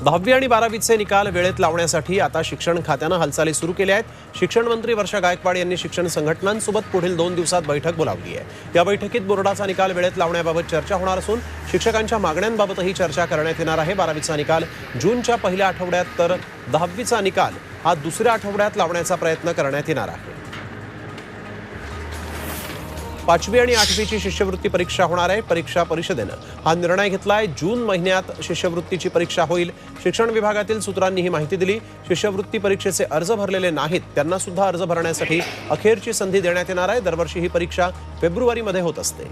10वी आणि 12वीचे निकाल वेळेत लावण्यासाठी आता शिक्षण खात्यानं हालचाली सुरू केल्या आहेत। शिक्षण मंत्री वर्षा गायकवाड यांनी शिक्षण संघटनांसोबत पुढील 2 दिवसात बैठक बोलावली आहे। या बैठकीत बोर्डाचा निकाल वेळेत लावण्याबाबत चर्चा होणार असून शिक्षकांच्या मागण्यांबाबतही चर्चा करण्यात येणार आहे। 12वीचा निकाल जूनच्या पहिल्या आठवड्यात तर 10वीचा निकाल हा दुसऱ्या आठवड्यात लावण्याचा प्रयत्न करण्यात येणार आहे। 5वी आणि 8वीची शिष्यवृत्ती परीक्षा होणार आहे। परीक्षा परिषदेनं हा निर्णय घेतलाय। जून महिन्यात शिष्यवृत्तीची परीक्षा होईल। शिक्षण विभागातील सूत्रांनी ही माहिती दिली। शिष्यवृत्ती परीक्षेचे अर्ज भरलेले नाहीत त्यांना सुद्धा अर्ज भरण्यासाठी अखेरची संधी देण्यात येणार आहे। दरवर्षी ही परीक्षा फेब्रुवारीमध्ये होत असते।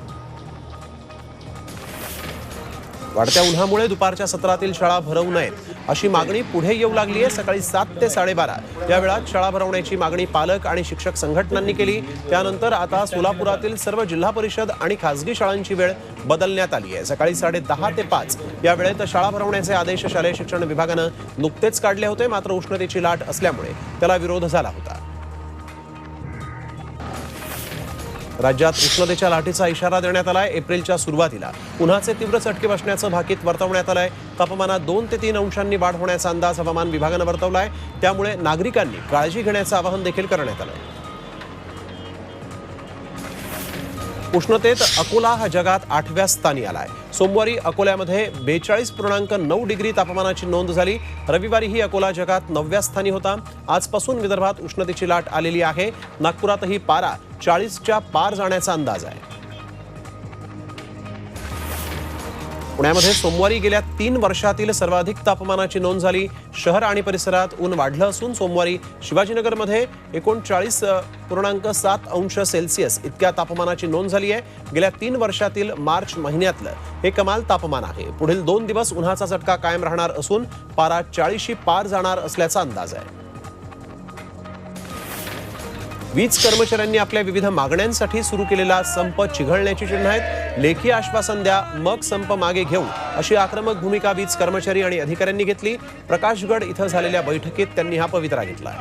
वाढत्या उन्हामुळे दुपारच्या सत्रातील शाळा भरवू नयेत अशी मागणी पुढे येऊ लागली आहे। सकाळी 7 ते 12:30 या वेळात शाळा भरवण्याची मागणी पालक आणि शिक्षक संघटनांनी केली। त्यानंतर आता सोलापुरातील सर्व जिल्हा परिषद आणि खासगी शाळांची वेळ बदलण्यात आली आहे। सकाळी 10:30 ते 5 या वेळेत शाळा भरवण्याचे आदेश शालेय शिक्षण विभागानं नुकतेच काढले होते। मात्र उष्णतेची लाट असल्यामुळे त्याला विरोध झाला होता। राज्यात उष्णतेच्या लाटेचा इशारा देण्यात आलाय। एप्रिलच्या सुरुवातीला उन्हाचे तीव्र चटके बसण्याचं भाकीत वर्तवण्यात आलंय। तापमानात 2 ते 3 अंशांनी वाढ होण्याचा अंदाज हवामान विभागानं वर्तवलाय। त्यामुळे नागरिकांनी काळजी घेण्याचं आवाहन देखील करण्यात आलंय। उष्णतेत अकोला हा जगात 8व्या स्थानी आलाय। सोमवारी अकोल्यामध्ये 42.9 डिग्री तापमानाची नोंद झाली। रविवारीही अकोला जगात 9व्या स्थानी होता। आजपासून विदर्भात उष्णतेची लाट आलेली आहे। नागपुरातही पारा 40च्या पार जाण्याचा अंदाज आहे। पुण्यामध्ये सोमवारी गेल्या 3 वर्षातील सर्वाधिक तापमानाची नोंद झाली। शहर आणि परिसरात ऊन वाढलं असून सोमवारी शिवाजीनगरमध्ये 39.7 अंश सेल्सिअस इतक्या तापमानाची नोंद झाली आहे। गेल्या 3 वर्षातील मार्च महिन्यातलं हे कमाल तापमान आहे। पुढील 2 दिवस उन्हाचा चटका कायम राहणार असून पारा 40शी पार जाणार असल्याचा अंदाज आहे। वीज कर्मचाऱ्यांनी आपल्या विविध मागण्यांसाठी सुरू केलेला संप चिघळण्याची चिन्ह आहेत। लेखी आश्वासन द्या मग संप मागे घेऊ अशी आक्रमक भूमिका वीज कर्मचारी आणि अधिकाऱ्यांनी घेतली। प्रकाशगड इथं झालेल्या बैठकीत त्यांनी हा पवित्रा घेतला।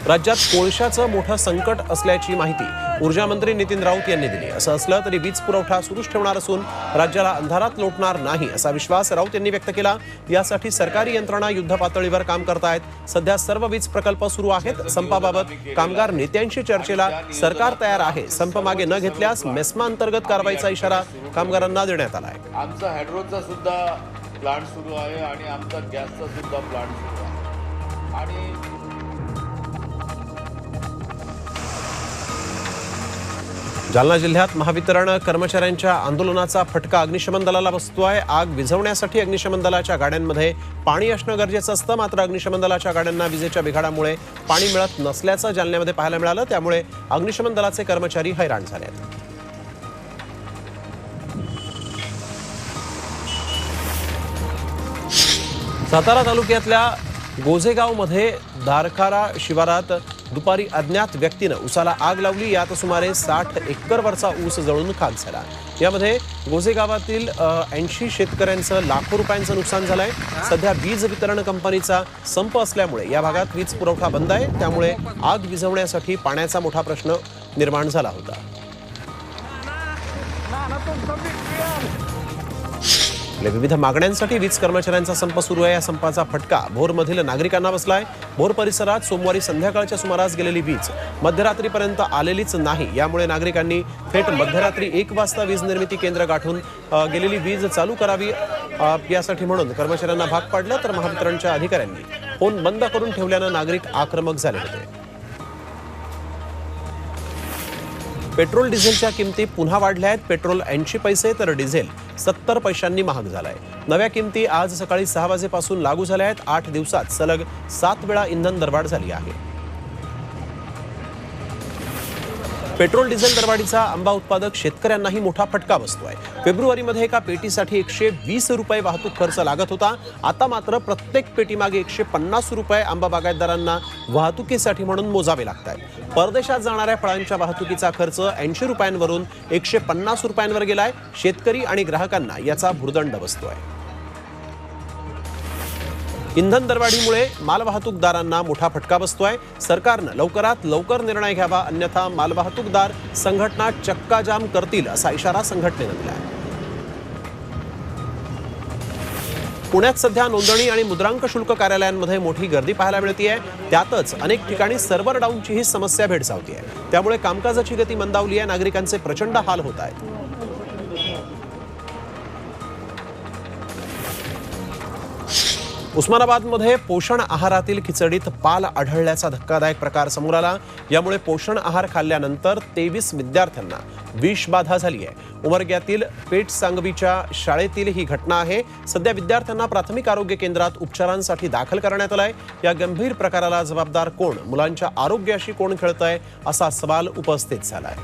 राज्यात कोळशाचं मोठं संकट असल्याची माहिती ऊर्जा मंत्री नितीन राऊत यांनी दिली। असं असलं तरी वीज पुरवठा सुरूच ठेवणार असून राज्याला अंधारात लोटणार नाही असा विश्वास राऊत यांनी व्यक्त केला। यासाठी सरकारी यंत्रणा युद्धपातळीवर काम करतायत। सध्या सर्व वीज प्रकल्प सुरू आहेत। संपाबाबत कामगार नेत्यांशी चर्चेला सरकार तयार आहे। संप मागे न घेतल्यास मेस्मा अंतर्गत कारवाईचा इशारा कामगारांना देण्यात आला आहे। आमचा हायड्रोचा सुद्धा प्लांट सुरू आहे आणि आमचा गॅसचा सुद्धा प्लांट सुरू आहे आणि जालना जिल्ह्यात महावितरण कर्मचाऱ्यांच्या आंदोलनाचा फटका अग्निशमन दलाला बसतोय। आग विझवण्यासाठी अग्निशमन दलाच्या गाड्यांमध्ये पाणी असणं गरजेचं असतं। मात्र अग्निशमन दलाच्या गाड्यांना विजेच्या बिघाडामुळे पाणी मिळत नसल्याचं जालन्यामध्ये पाहायला मिळालं। त्यामुळे अग्निशमन दलाचे कर्मचारी हैराण झाले आहेत। सातारा तालुक्यातल्या गोझेगावमध्ये दारखारा शिवारात दुपारी अज्ञात व्यक्तीनं उसाला आग लावली। यात सुमारे 60 एकरवरचा ऊस जळून खाक झाला। यामध्ये गोझेगावातील 80 शेतकऱ्यांचं लाखो रुपयांचं नुकसान झालंय। सध्या वीज वितरण कंपनीचा संप असल्यामुळे या भागात वीज पुरवठा बंद आहे। त्यामुळे आग विझवण्यासाठी पाण्याचा मोठा प्रश्न निर्माण झाला होता। विविध मागण्यांसाठी वीज कर्मचाऱ्यांचा संप सुरू आहे। या संपाचा फटका भोरमधील नागरिकांना बसलाय। भोर परिसरात सोमवारी संध्याकाळच्या सुमारास गेलेली वीज मध्यरात्रीपर्यंत आलेलीच नाही। यामुळे नागरिकांनी थेट मध्यरात्री 1 वाजता वीज निर्मिती केंद्र गाठून गेलेली वीज चालू करावी यासाठी म्हणून कर्मचाऱ्यांना भाग पाडलं। तर महावितरणच्या अधिकाऱ्यांनी फोन बंद करून ठेवल्यानं नागरिक आक्रमक झाले होते। पेट्रोल डिझेलच्या किमती पुन्हा वाढल्या आहेत। पेट्रोल 80 पैसे तर डिझेल 70 पैशांनी महाग झालाय। नव्या किमती आज सकाळी 6 वाजेपासून लागू झाल्या आहेत। 8 दिवसात सलग 7 वेळा इंधन दरवाढ झाली आहे। पेट्रोल डिझेल दरवाढीचा आंबा उत्पादक शेतकऱ्यांनाही मोठा फटका बसतोय। फेब्रुवारीमध्ये एका पेटीसाठी 120 रुपये वाहतूक खर्च लागत होता। आता मात्र प्रत्येक पेटीमागे 150 रुपये आंबा बागायतदारांना वाहतुकीसाठी म्हणून मोजावे लागतात। परदेशात जाणाऱ्या फळांच्या वाहतुकीचा खर्च 80 रुपयांवरून 150 रुपयांवर गेलाय। शेतकरी आणि ग्राहकांना याचा भुर्दंड बसतोय। इंधन दरवाढीमुळे मालवाहतूकदारांना मोठा फटका बसतोय। सरकारनं लवकरात लवकर निर्णय घ्यावा अन्यथा मालवाहतूकदार संघटना चक्काजाम करतील असा इशारा संघटनेनं दिला आहे। पुण्यात सध्या नोंदणी आणि मुद्रांक शुल्क कार्यालयांमध्ये मोठी गर्दी पाहायला मिळतेय. त्यातच अनेक ठिकाणी सर्व्हर डाऊनचीही समस्या भेडसावतीये. त्यामुळे कामकाजाची गती मंदावली आहे. नागरिकांचे प्रचंड हाल होत आहेत. उस्मानाबादमध्ये पोषण आहारातील खिचडीत पाल आढळल्याचा धक्कादायक प्रकार समोर आला. यामुळे पोषण आहार खाल्ल्यानंतर 23 विद्यार्थ्यांना विषबाधा झाली आहे. उमरग्यातील पेठ सांगवीच्या शाळेतील ही घटना आहे. सध्या विद्यार्थ्यांना प्राथमिक आरोग्य केंद्रात उपचारांसाठी दाखल करण्यात आलंय. या गंभीर प्रकाराला जबाबदार कोण, मुलांच्या आरोग्याशी कोण खेळतंय, असा सवाल उपस्थित झालाय.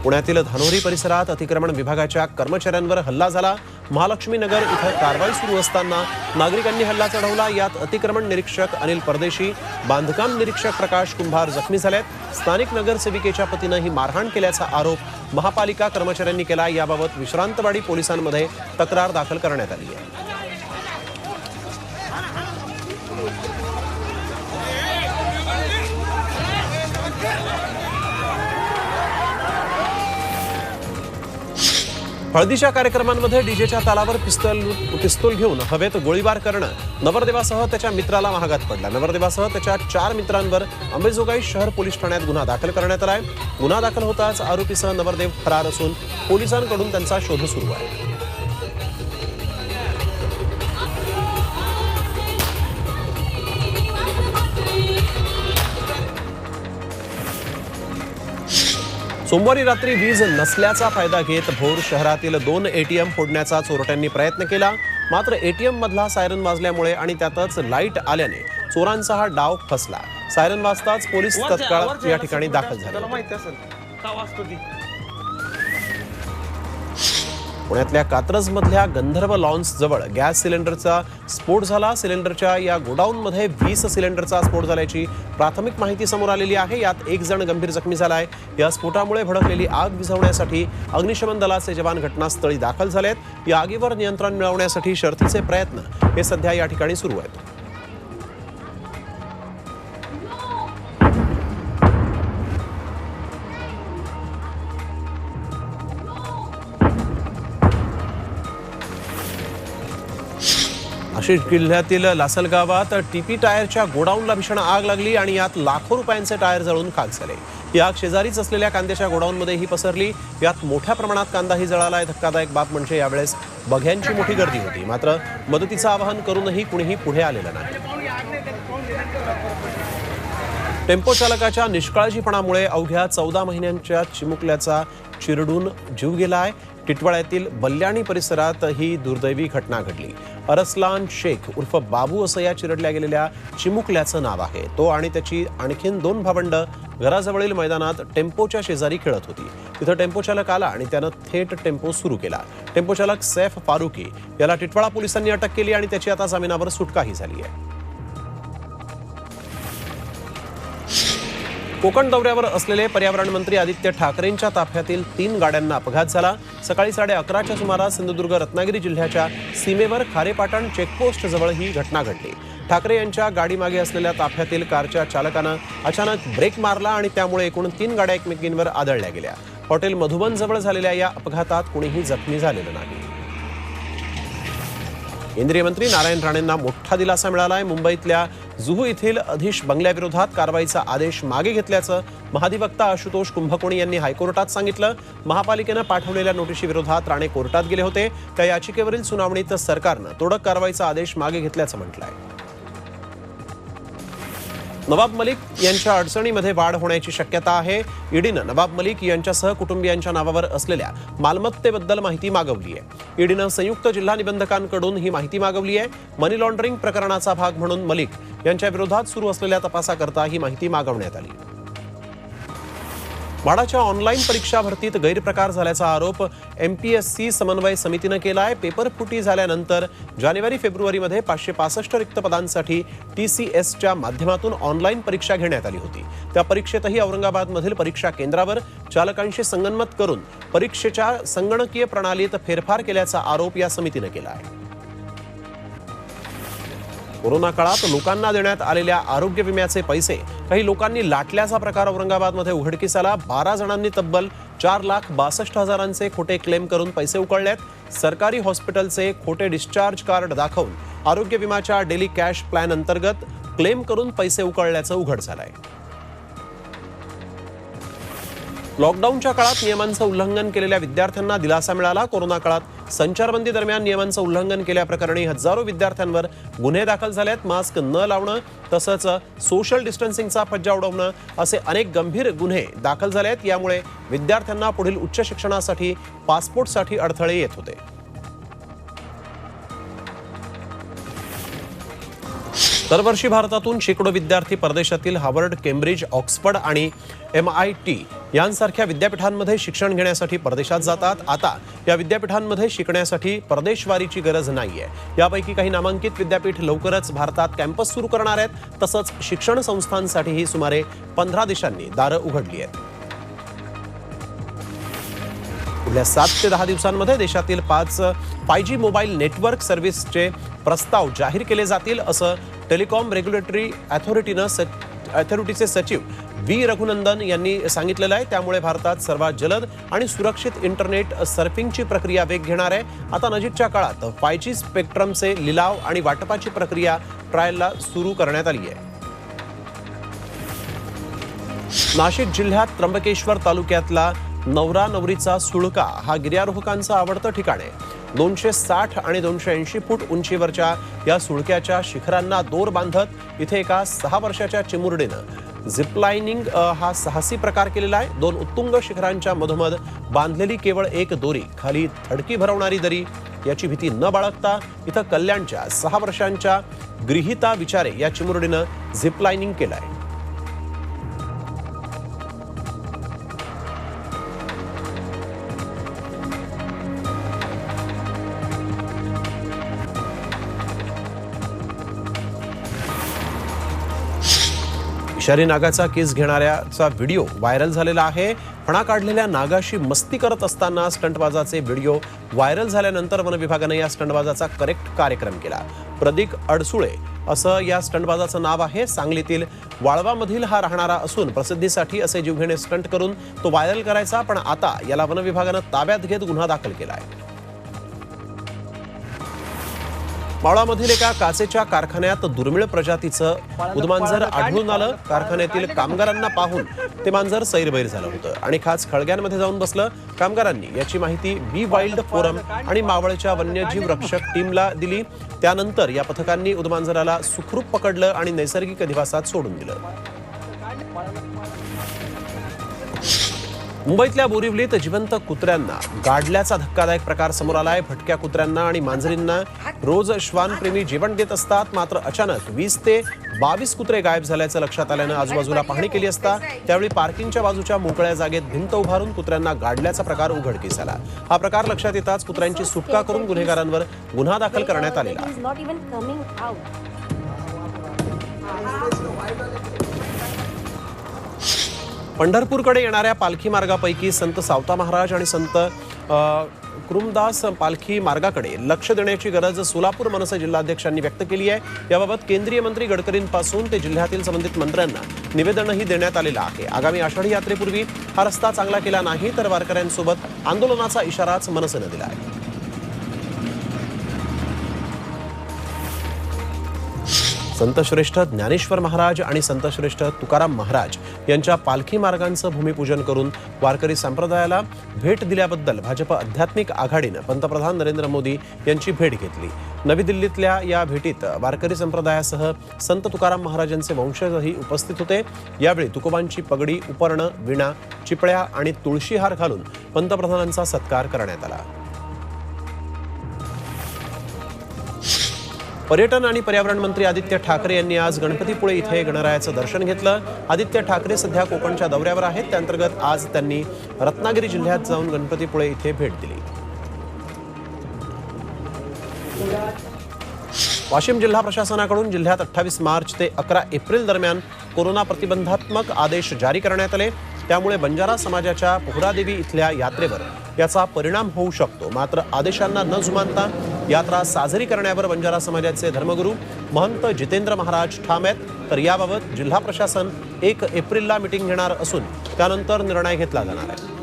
पुण्यातील धानोरी परिसरात अतिक्रमण विभागाच्या कर्मचाऱ्यांवर हल्ला झाला. महालक्ष्मी नगर इथं कारवाई सुरू असताना नागरिकांनी हल्ला चढवला. यात अतिक्रमण निरीक्षक अनिल परदेशी, बांधकाम निरीक्षक प्रकाश कुंभार जखमी झालेत. स्थानिक नगरसेविकेच्या पतीनं ही मारहाण केल्याचा आरोप महापालिका कर्मचाऱ्यांनी केला. याबाबत विश्रांतवाडी पोलिसांमध्ये तक्रार दाखल करण्यात आली आहे. हळदीच्या कार्यक्रमांमध्ये डीजेच्या तालावर पिस्तूल घेऊन हवेत गोळीबार करणं नवरदेवासह त्याच्या मित्राला महागात पडला. नवरदेवासह त्याच्या 4 मित्रांवर अंबेजोगाई शहर पोलीस ठाण्यात गुन्हा दाखल करण्यात आलाय. गुन्हा दाखल होताच आरोपीसह नवरदेव फरार असून पोलिसांकडून त्यांचा शोध सुरू आहे. सोमवारी रात्री वीज नसल्याचा फायदा घेत भोर शहरातील 2 ATM फोडण्याचा चोरट्यांनी प्रयत्न केला. मात्र ATM मधला सायरन वाजल्यामुळे आणि त्यातच लाईट आल्याने चोरांचा हा डाव फसला. सायरन वाजताच पोलीस तत्काळ या ठिकाणी दाखल झाले. पुण्यातल्या कात्रजमधल्या गंधर्व लॉन्स जवळ गॅस सिलेंडरचा स्फोट झाला. सिलेंडरच्या या गोडाऊनमध्ये 20 सिलेंडरचा स्फोट झाल्याची प्राथमिक माहिती समोर आलेली आहे. यात 1 जण गंभीर जखमी झालाय. या स्फोटामुळे भडकलेली आग विझवण्यासाठी अग्निशमन दलाचे जवान घटनास्थळी दाखल झालेत. या आगीवर नियंत्रण मिळवण्यासाठी शर्थीचे प्रयत्न हे सध्या या ठिकाणी सुरू आहेत. नाशिक जिल्ह्यातील लासलगावात टीपी टायरच्या गोडाऊनला भीषण आग लागली आणि यात लाखो रुपयांचे टायर जळून खाक झाले. ही आग शेजारीच असलेल्या कांद्याच्या गोडाऊनमध्येही पसरली. यात मोठ्या प्रमाणात कांदाही जळालाय. धक्कादायक बाब म्हणजे यावेळेस बघ्यांची मोठी गर्दी होती. मात्र मदतीचं आवाहन करूनही कुणीही पुढे आलेलं नाही. टेम्पो चालकाच्या निष्काळजीपणामुळे अवघ्या 14 महिन्यांच्या चिमुकल्याचा चिरडून जीव गेलाय. टिटवाळ्यातील बल्याणी परिसरात ही दुर्दैवी घटना घडली. अरसलान शेख उर्फ बाबू असं या चिरडल्या गेलेल्या चिमुकल्याचं नाव आहे. तो आणि त्याची आणखीन 2 भावंड घराजवळील मैदानात टेम्पोच्या शेजारी खेळत होती. तिथं टेम्पो चालक आला आणि त्यानं थेट टेम्पो सुरू केला. टेम्पो चालक सैफ फारुकी याला टिटवाळा पोलिसांनी अटक केली आणि त्याची आता जामिनावर सुटकाही झाली आहे. कोकण दौऱ्यावर असलेले पर्यावरण मंत्री आदित्य ठाकरेंच्या ताफ्यातील 3 गाड्यांना अपघात झाला. सकाळी 11:30च्या सुमारास सिंधुदुर्ग रत्नागिरी जिल्ह्याच्या सीमेवर खारेपाटण चेकपोस्ट जवळ ही घटना घडली. ठाकरे यांच्या गाडीमागे असलेल्या ताफ्यातील कारच्या चालकानं अचानक ब्रेक मारला आणि त्यामुळे एकूण 3 गाड्या एकमेकींवर आदळल्या गेल्या. हॉटेल मधुबन जवळ झालेल्या या अपघातात कुणीही जखमी झालेलं नाही. केंद्रीय मंत्री नारायण राणेंना मोठा दिलासा मिळालाय. मुंबईतल्या जुहू येथील अधीश बंगल्याविरोधात कारवाईचा आदेश मागे घेतल्याचं महाधिवक्ता आशुतोष कुंभकोणी यांनी हायकोर्टात सांगितलं. महापालिकेनं पाठवलेल्या नोटिशीविरोधात राणे कोर्टात गेले होते. त्या याचिकेवरील सुनावणीत सरकारनं तोडक कारवाईचा आदेश मागे घेतल्याचं म्हटलंय. नवाब मलिक यांच्या अडचणीमध्ये वाढ होण्याची शक्यता आहे. ईडीनं नवाब मलिक यांच्यासह कुटुंबियांच्या नावावर असलेल्या मालमत्तेबद्दल माहिती मागवली आहे. ईडीनं संयुक्त जिल्हा निबंधकांकडून ही माहिती मागवली आहे. मनी लॉन्ड्रिंग प्रकरणाचा भाग म्हणून मलिक यांच्या विरोधात सुरू असलेल्या तपासाकरता ही माहिती मागवण्यात आली. म्हाडाच्या ऑनलाईन परीक्षा भरतीत गैरप्रकार झाल्याचा आरोप MPSC समन्वय समितीनं केलाय. पेपर फुटी झाल्यानंतर जानेवारी-फेब्रुवारीमध्ये 565 रिक्त पदांसाठी TCSच्या माध्यमातून ऑनलाईन परीक्षा घेण्यात आली होती. त्या परीक्षेतही औरंगाबादमधील परीक्षा केंद्रावर चालकांशी संगनमत करून परीक्षेच्या संगणकीय प्रणालीत फेरफार केल्याचा आरोप या समितीनं केला आहे. कोरोना काळात लोकांना देण्यात आलेल्या आरोग्य विम्याचे पैसे काही लोकांनी लाटल्याचा प्रकार औरंगाबादमध्ये उघडकीस आला. 12 जणांनी तब्बल 4,62,000 खोटे क्लेम करून पैसे उकळलेत. सरकारी हॉस्पिटलचे खोटे डिस्चार्ज कार्ड दाखवून आरोग्य विम्याच्या डेली कॅश प्लॅन अंतर्गत क्लेम करून पैसे उकळल्याचं उघड झालंय. लॉकडाऊनच्या काळात नियमांचं उल्लंघन केलेल्या विद्यार्थ्यांना दिलासा मिळाला. कोरोना काळात संचारबंदी दरम्यान नियमांचं उल्लंघन केल्याप्रकरणी हजारो विद्यार्थ्यांवर गुन्हे दाखल झालेत. मास्क न लावणं तसंच सोशल डिस्टन्सिंगचा फज्जा उडवणं असे अनेक गंभीर गुन्हे दाखल झालेत. यामुळे विद्यार्थ्यांना पुढील उच्च शिक्षणासाठी पासपोर्टसाठी अडथळे येत होते. दरवर्षी भारतातून शेकडो विद्यार्थी परदेशातील हार्वर्ड, केम्ब्रिज, ऑक्सफर्ड आणि MIT यांसारख्या विद्यापीठांमध्ये शिक्षण घेण्यासाठी परदेशात जातात. आता या विद्यापीठांमध्ये शिकण्यासाठी परदेशवारीची गरज नाहीये. यापैकी काही नामांकित विद्यापीठ लवकरच भारतात कॅम्पस सुरू करणार आहेत. तसंच शिक्षण संस्थांसाठीही सुमारे 15 देशांनी दारं उघडली आहेत. पुढल्या 7 ते 10 दिवसांमध्ये देशातील 5G मोबाईल नेटवर्क सर्व्हिसचे प्रस्ताव जाहीर केले जातील असं टेलिकॉम रेग्युलेटरी अथॉरिटीचे सचिव V. रघुनंदन यांनी सांगितलेलं आहे. त्यामुळे भारतात सर्वात जलद आणि सुरक्षित इंटरनेट सर्फिंगची प्रक्रिया वेग घेणार आहे. आता नजीकच्या काळात 5G स्पेक्ट्रमचे लिलाव आणि वाटपाची प्रक्रिया ट्रायलला सुरू करण्यात आली आहे. नाशिक जिल्ह्यात त्र्यंबकेश्वर तालुक्यातला नवरा नवरीचा सुळका हा गिर्यारोहकांचं आवडतं ठिकाण आहे. 260 आणि 280 फूट उंचीवरच्या या सुळक्याच्या शिखरांना दोर बांधत इथे एका 6 वर्षाच्या चिमुरडीनं झिपलाइनिंग हा साहसी प्रकार केलेला आहे. 2 उत्तुंग शिखरांच्या मधोमध बांधलेली केवळ एक दोरी, खाली थडकी भरवणारी दरी याची भीती न बाळगता इथं कल्याणच्या 6 वर्षांच्या गृहिता विचारे या चिमुरडीनं झिपलाइनिंग केलं आहे. विषारी नागाचा केस घेणाऱ्याचा व्हिडिओ व्हायरल झालेला आहे. फणा काढलेल्या नागाशी मस्ती करत असताना स्टंटबाजाचे व्हिडिओ व्हायरल झाल्यानंतर वन विभागानं या स्टंटबाजाचा करेक्ट कार्यक्रम केला. प्रदीक अडसुळे असं या स्टंटबाजाचं नाव आहे. सांगलीतील वाळवामधील हा राहणारा असून प्रसिद्धीसाठी असे जीवघेणे स्टंट करून तो व्हायरल करायचा. पण आता याला वन विभागानं ताब्यात घेत गुन्हा दाखल केला आहे. मावळामधील एका काचेच्या कारखान्यात दुर्मिळ प्रजातीचं उदमांजर आढळून आलं. कारखान्यातील कामगारांना पाहून ते मांजर सैरभैर झालं होतं आणि खास खळग्यांमध्ये जाऊन बसलं. कामगारांनी याची माहिती बी वाईल्ड फोरम आणि मावळच्या वन्यजीव रक्षक टीमला दिली. त्यानंतर या पथकांनी उदमांजराला सुखरूप पकडलं आणि नैसर्गिक अधिवासात सोडून दिलं. मुंबईतल्या बोरिवलीत जिवंत कुत्र्यांना गाडल्याचा धक्कादायक प्रकार समोर आलाय. भटक्या कुत्र्यांना आणि मांजरींना रोज श्वानप्रेमी जेवण देत असतात. मात्र अचानक 20 ते 22 कुत्रे गायब झाल्याचं लक्षात आल्यानं आजूबाजूला पाहणी केली असता त्यावेळी पार्किंगच्या बाजूच्या मोकळ्या जागेत भिंत उभारून कुत्र्यांना गाडल्याचा प्रकार उघडकीस आला. हा प्रकार लक्षात येताच कुत्र्यांची सुटका करून गुन्हेगारांवर गुन्हा दाखल करण्यात आलेला. पंढरपूरकडे येणाऱ्या पालखी मार्गापैकी संत सावता महाराज आणि संत कुरुमदास पालखी मार्गाकडे लक्ष देण्याची गरज सोलापूर मनसे जिल्हाध्यक्षांनी व्यक्त केली आहे. याबाबत केंद्रीय मंत्री गडकरींपासून ते जिल्ह्यातील संबंधित मंत्र्यांना निवेदनही देण्यात आलेलं आहे. आगामी आषाढी यात्रेपूर्वी हा रस्ता चांगला केला नाही तर वारकऱ्यांसोबत आंदोलनाचा इशाराच मनसेनं दिला आहे. संतश्रेष्ठ ज्ञानेश्वर महाराज आणि संतश्रेष्ठ तुकाराम महाराज यांच्या पालखी मार्गांचं भूमिपूजन करून वारकरी संप्रदायाला भेट दिल्याबद्दल भाजप आध्यात्मिक आघाडीनं पंतप्रधान नरेंद्र मोदी यांची भेट घेतली. नवी दिल्लीतल्या या भेटीत वारकरी संप्रदायासह संत तुकाराम महाराजांचे वंशजही उपस्थित होते. यावेळी तुकोबांची पगडी, उपरणं, विणा, चिपळ्या आणि तुळशीहार घालून पंतप्रधानांचा सत्कार करण्यात आला. पर्यटन आणि पर्यावरण मंत्री आदित्य ठाकरे यांनी आज गणपतीपुळे इथे गणरायाचं दर्शन घेतलं. आदित्य ठाकरे सध्या कोकणच्या दौऱ्यावर आहेत. त्याअंतर्गत आज त्यांनी रत्नागिरी जिल्ह्यात जाऊन गणपतीपुळे इथे भेट दिली. वाशिम जिल्हा प्रशासनाकडून जिल्ह्यात 28 मार्च ते 11 एप्रिल दरम्यान कोरोना प्रतिबंधात्मक आदेश जारी करण्यात आले. त्यामुळे बंजारा समाजाच्या पोहरादेवी इथल्या यात्रेवर याचा परिणाम होऊ शकतो. मात्र आदेशांना न जुमानता यात्रा साजरी करण्यावर बंजारा समाजाचे धर्मगुरू महंत जितेंद्र महाराज ठाम आहेत। तर याबाबत जिल्हा प्रशासन 1 एप्रिलला मीटिंग घेणार असून त्यानंतर निर्णय घेतला जाणार आहे।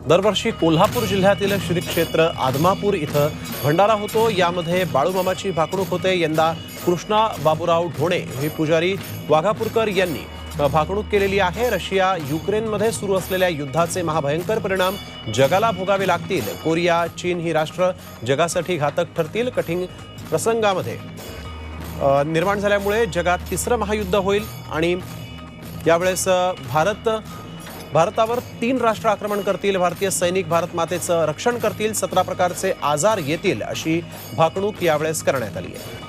दरवर्षी कोल्हापूर जिल्ह्यातील श्री क्षेत्र आदमापूर इथं भंडारा होतो। यामध्ये बाळूमामाची भाकणूक होते। यंदा कृष्णा बाबूराव ढोणे हे पुजारी वाघापूरकर यांनी भाकणूक केलेली आहे। रशिया युक्रेनमध्ये सुरू असलेल्या युद्धाचे महाभयंकर परिणाम जगाला भोगावे लागतील। कोरिया, चीन ही राष्ट्र जगासाठी घातक ठरतील। कठीण प्रसंगामध्ये निर्माण झाल्यामुळे जगात तिसरं महायुद्ध होईल आणि यावेळेस भारतावर 3 राष्ट्र आक्रमण करतील। भारतीय सैनिक भारत मातेचं रक्षण करतील। 17 प्रकारचे आजार येतील अशी भाकणूक यावेळेस करण्यात आली आहे।